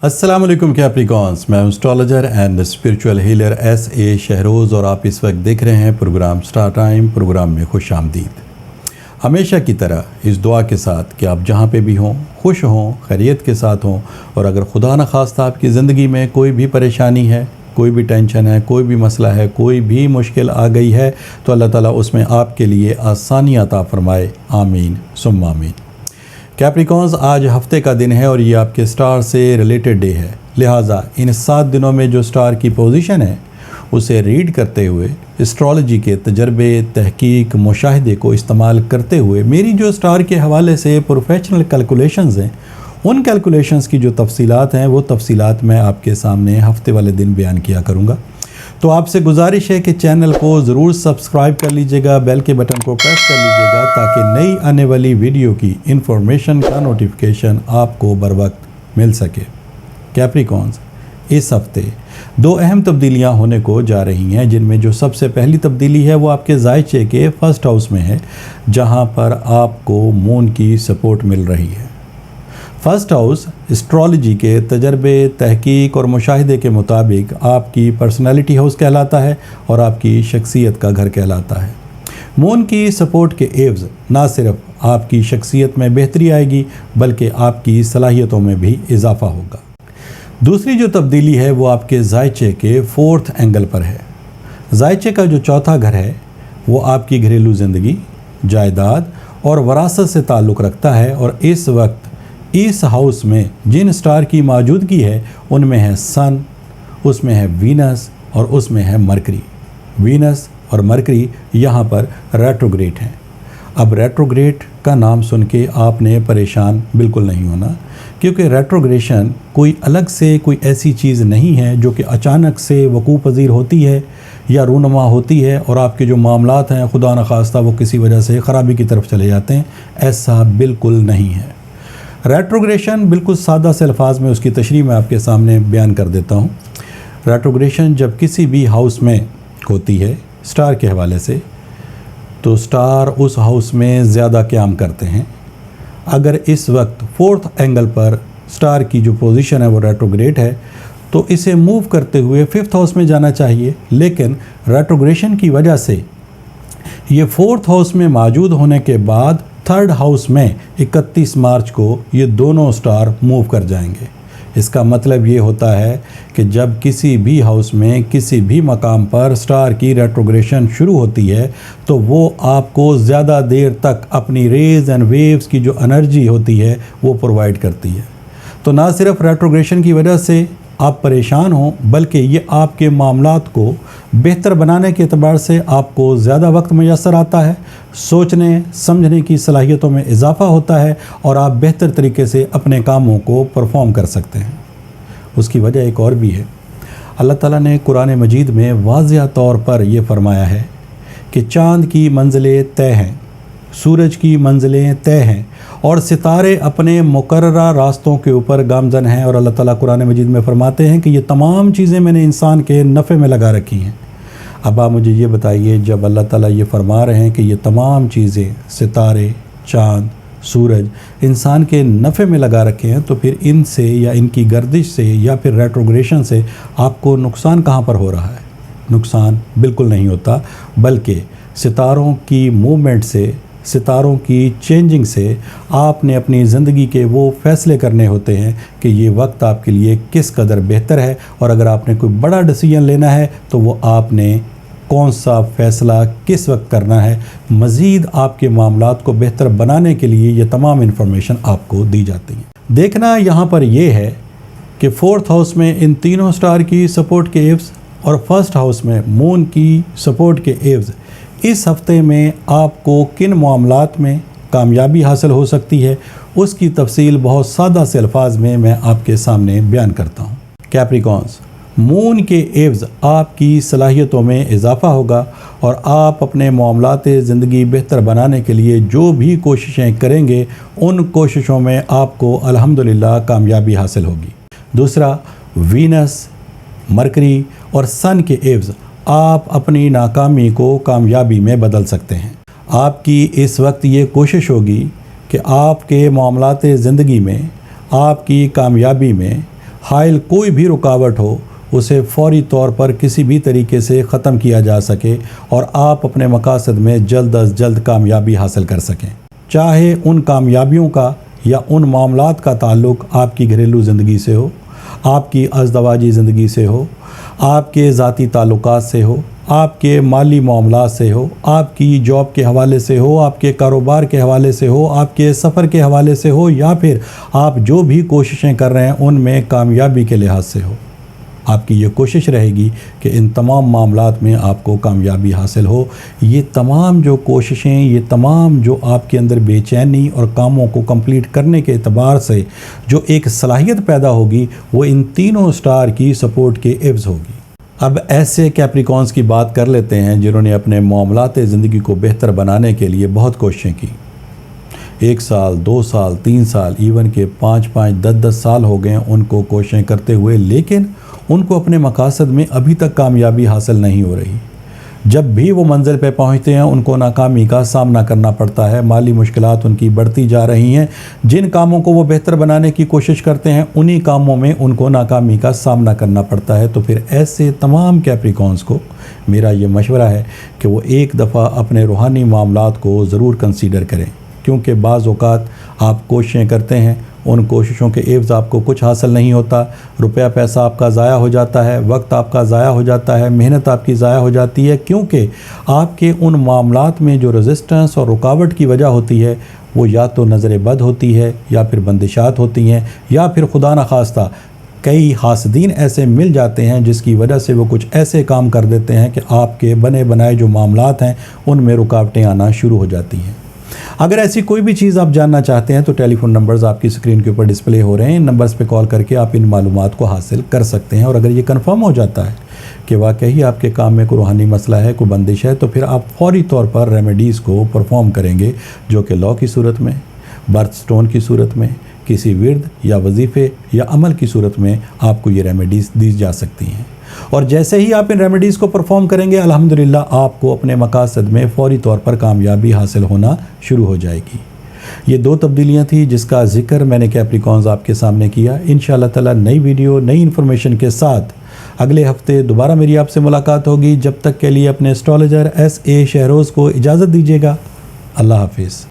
السلام علیکم کیپریکونس، میں astrologer and spiritual healer S A Shahroz, اور آپ اس وقت دیکھ رہے ہیں پروگرام سٹار ٹائم۔ پروگرام میں خوش آمدید۔ ہمیشہ کی طرح اس دعا کے ساتھ کہ آپ جہاں پہ بھی ہوں خوش ہوں، خیریت کے ساتھ ہوں، اور اگر خدا نخواستہ آپ کی زندگی میں کوئی بھی پریشانی ہے، کوئی بھی ٹینشن ہے، کوئی بھی مسئلہ ہے، کوئی بھی مشکل آ گئی ہے، تو اللہ تعالیٰ اس میں آپ کے لیے آسانی عطا فرمائے۔ آمین ثم آمین۔ کیپریکونز، آج ہفتے کا دن ہے اور یہ آپ کے سٹار سے ریلیٹڈ ڈے ہے، لہٰذا ان 7 دنوں میں جو سٹار کی پوزیشن ہے اسے ریڈ کرتے ہوئے، اسٹرالوجی کے تجربے، تحقیق، مشاہدے کو استعمال کرتے ہوئے میری جو سٹار کے حوالے سے پروفیشنل کیلکولیشنز ہیں، ان کیلکولیشنز کی جو تفصیلات ہیں وہ تفصیلات میں آپ کے سامنے ہفتے والے دن بیان کیا کروں گا۔ تو آپ سے گزارش ہے کہ چینل کو ضرور سبسکرائب کر لیجئے گا، بیل کے بٹن کو پریس کر لیجئے گا تاکہ نئی آنے والی ویڈیو کی انفارمیشن کا نوٹیفیکیشن آپ کو بر وقت مل سکے۔ کیپریکونز، اس ہفتے 2 اہم تبدیلیاں ہونے کو جا رہی ہیں، جن میں جو سب سے پہلی تبدیلی ہے وہ آپ کے زائچے کے فرسٹ ہاؤس میں ہے، جہاں پر آپ کو مون کی سپورٹ مل رہی ہے۔ فرسٹ ہاؤس اسٹرالوجی کے تجربے، تحقیق اور مشاہدے کے مطابق آپ کی پرسنالٹی ہاؤس کہلاتا ہے اور آپ کی شخصیت کا گھر کہلاتا ہے۔ مون کی سپورٹ کے عوض نہ صرف آپ کی شخصیت میں بہتری آئے گی بلکہ آپ کی صلاحیتوں میں بھی اضافہ ہوگا۔ دوسری جو تبدیلی ہے وہ آپ کے زائچے کے 4تھ اینگل پر ہے۔ زائچے کا جو چوتھا گھر ہے وہ آپ کی گھریلو زندگی، جائیداد اور وراثت سے تعلق رکھتا ہے، اور اس وقت اس ہاؤس میں جن سٹار کی موجودگی ہے ان میں ہے سن، اس میں ہے وینس اور اس میں ہے مرکری۔ وینس اور مرکری یہاں پر ریٹروگریڈ ہیں۔ اب ریٹروگریڈ کا نام سن کے آپ نے پریشان بالکل نہیں ہونا، کیونکہ ریٹروگریشن کوئی الگ سے کوئی ایسی چیز نہیں ہے جو کہ اچانک سے وقوع پذیر ہوتی ہے یا رونما ہوتی ہے اور آپ کے جو معاملات ہیں خدا نخواستہ وہ کسی وجہ سے خرابی کی طرف چلے جاتے ہیں۔ ایسا بالکل نہیں ہے۔ ریٹروگریشن بالکل سادہ سے الفاظ میں اس کی تشریح میں آپ کے سامنے بیان کر دیتا ہوں۔ ریٹروگریشن جب کسی بھی ہاؤس میں ہوتی ہے سٹار کے حوالے سے، تو سٹار اس ہاؤس میں زیادہ قیام کرتے ہیں۔ اگر اس وقت 4تھ اینگل پر سٹار کی جو پوزیشن ہے وہ ریٹروگریڈ ہے تو اسے موو کرتے ہوئے 5تھ ہاؤس میں جانا چاہیے، لیکن ریٹروگریشن کی وجہ سے یہ 4تھ ہاؤس میں موجود ہونے کے بعد 3rd ہاؤس میں 31 مارچ کو یہ دونوں سٹار موو کر جائیں گے۔ اس کا مطلب یہ ہوتا ہے کہ جب کسی بھی ہاؤس میں کسی بھی مقام پر سٹار کی ریٹروگریشن شروع ہوتی ہے تو وہ آپ کو زیادہ دیر تک اپنی ریز اینڈ ویوز کی جو انرجی ہوتی ہے وہ پرووائڈ کرتی ہے۔ تو نہ صرف ریٹروگریشن کی وجہ سے آپ پریشان ہوں بلکہ یہ آپ کے معاملات کو بہتر بنانے کے اعتبار سے آپ کو زیادہ وقت میسر آتا ہے، سوچنے سمجھنے کی صلاحیتوں میں اضافہ ہوتا ہے اور آپ بہتر طریقے سے اپنے کاموں کو پرفارم کر سکتے ہیں۔ اس کی وجہ ایک اور بھی ہے۔ اللہ تعالیٰ نے قرآن مجید میں واضح طور پر یہ فرمایا ہے کہ چاند کی منزلیں طے ہیں، سورج کی منزلیں طے ہیں اور ستارے اپنے مقررہ راستوں کے اوپر گامزن ہیں، اور اللہ تعالیٰ قرآن مجید میں فرماتے ہیں کہ یہ تمام چیزیں میں نے انسان کے نفع میں لگا رکھی ہیں۔ اب آپ مجھے یہ بتائیے، جب اللہ تعالیٰ یہ فرما رہے ہیں کہ یہ تمام چیزیں، ستارے، چاند، سورج انسان کے نفع میں لگا رکھے ہیں، تو پھر ان سے یا ان کی گردش سے یا پھر ریٹروگریشن سے آپ کو نقصان کہاں پر ہو رہا ہے؟ نقصان بالکل نہیں ہوتا، بلکہ ستاروں کی موومنٹ سے، ستاروں کی چینجنگ سے آپ نے اپنی زندگی کے وہ فیصلے کرنے ہوتے ہیں کہ یہ وقت آپ کے لیے کس قدر بہتر ہے، اور اگر آپ نے کوئی بڑا ڈیسیجن لینا ہے تو وہ آپ نے کون سا فیصلہ کس وقت کرنا ہے۔ مزید آپ کے معاملات کو بہتر بنانے کے لیے یہ تمام انفارمیشن آپ کو دی جاتی ہے۔ دیکھنا یہاں پر یہ ہے کہ 4تھ ہاؤس میں ان تینوں سٹار کی سپورٹ کے عوض اور فرسٹ ہاؤس میں مون کی سپورٹ کے عوض اس ہفتے میں آپ کو کن معاملات میں کامیابی حاصل ہو سکتی ہے، اس کی تفصیل بہت سادہ سے الفاظ میں آپ کے سامنے بیان کرتا ہوں۔ کیپریکونز، مون کے عوض آپ کی صلاحیتوں میں اضافہ ہوگا اور آپ اپنے معاملات زندگی بہتر بنانے کے لیے جو بھی کوششیں کریں گے ان کوششوں میں آپ کو الحمدللہ کامیابی حاصل ہوگی۔ دوسرا، وینس، مرکری اور سن کے عوض آپ اپنی ناکامی کو کامیابی میں بدل سکتے ہیں۔ آپ کی اس وقت یہ کوشش ہوگی کہ آپ کے معاملات زندگی میں، آپ کی کامیابی میں حائل کوئی بھی رکاوٹ ہو اسے فوری طور پر کسی بھی طریقے سے ختم کیا جا سکے اور آپ اپنے مقاصد میں جلد از جلد کامیابی حاصل کر سکیں، چاہے ان کامیابیوں کا یا ان معاملات کا تعلق آپ کی گھریلو زندگی سے ہو، آپ کی ازدواجی زندگی سے ہو، آپ کے ذاتی تعلقات سے ہو، آپ کے مالی معاملات سے ہو، آپ کی جاب کے حوالے سے ہو، آپ کے کاروبار کے حوالے سے ہو، آپ کے سفر کے حوالے سے ہو، یا پھر آپ جو بھی کوششیں کر رہے ہیں ان میں کامیابی کے لحاظ سے ہو۔ آپ کی یہ کوشش رہے گی کہ ان تمام معاملات میں آپ کو کامیابی حاصل ہو۔ یہ تمام جو کوششیں، یہ تمام جو آپ کے اندر بے چینی اور کاموں کو کمپلیٹ کرنے کے اعتبار سے جو ایک صلاحیت پیدا ہوگی، وہ ان تینوں سٹار کی سپورٹ کے عوض ہوگی۔ اب ایسے کیپریکونس کی بات کر لیتے ہیں جنہوں نے اپنے معاملات زندگی کو بہتر بنانے کے لیے بہت کوششیں کی۔ 1 سال، 2 سال، 3 سال، ایون کہ 5 10 سال ہو گئے ان کو کوششیں کرتے ہوئے، لیکن ان کو اپنے مقاصد میں ابھی تک کامیابی حاصل نہیں ہو رہی۔ جب بھی وہ منزل پہ پہنچتے ہیں ان کو ناکامی کا سامنا کرنا پڑتا ہے، مالی مشکلات ان کی بڑھتی جا رہی ہیں۔ جن کاموں کو وہ بہتر بنانے کی کوشش کرتے ہیں انہی کاموں میں ان کو ناکامی کا سامنا کرنا پڑتا ہے۔ تو پھر ایسے تمام کیپریکونس کو میرا یہ مشورہ ہے کہ وہ ایک دفعہ اپنے روحانی معاملات کو ضرور کنسیڈر کریں، کیونکہ بعض اوقات آپ کوششیں کرتے ہیں، ان کوششوں کے عوض آپ کو کچھ حاصل نہیں ہوتا، روپیہ پیسہ آپ کا ضائع ہو جاتا ہے، وقت آپ کا ضائع ہو جاتا ہے، محنت آپ کی ضائع ہو جاتی ہے، کیونکہ آپ کے ان معاملات میں جو ریزسٹنس اور رکاوٹ کی وجہ ہوتی ہے وہ یا تو نظر بد ہوتی ہے، یا پھر بندشات ہوتی ہیں، یا پھر خدا نخواستہ کئی حاسدین ایسے مل جاتے ہیں جس کی وجہ سے وہ کچھ ایسے کام کر دیتے ہیں کہ آپ کے بنے بنائے جو معاملات ہیں ان میں رکاوٹیں آنا شروع ہو جاتی ہیں۔ اگر ایسی کوئی بھی چیز آپ جاننا چاہتے ہیں تو ٹیلی فون نمبرز آپ کی اسکرین کے اوپر ڈسپلے ہو رہے ہیں، ان نمبرز پہ کال کر کے آپ ان معلومات کو حاصل کر سکتے ہیں۔ اور اگر یہ کنفرم ہو جاتا ہے کہ واقعی آپ کے کام میں کوئی روحانی مسئلہ ہے، کوئی بندش ہے، تو پھر آپ فوری طور پر ریمیڈیز کو پرفارم کریں گے، جو کہ لا کی صورت میں، برتھ سٹون کی صورت میں، کسی ورد یا وظیفے یا عمل کی صورت میں آپ کو یہ ریمیڈیز دی جا سکتی ہیں۔ اور جیسے ہی آپ ان ریمیڈیز کو پرفارم کریں گے، الحمدللہ آپ کو اپنے مقاصد میں فوری طور پر کامیابی حاصل ہونا شروع ہو جائے گی۔ یہ 2 تبدیلیاں تھیں جس کا ذکر میں نے کیپریکونز آپ کے سامنے کیا۔ انشاءاللہ تعالی نئی ویڈیو، نئی انفارمیشن کے ساتھ اگلے ہفتے دوبارہ میری آپ سے ملاقات ہوگی۔ جب تک کے لیے اپنے اسٹرالوجر SA شہروز کو اجازت دیجیے گا۔ اللہ حافظ۔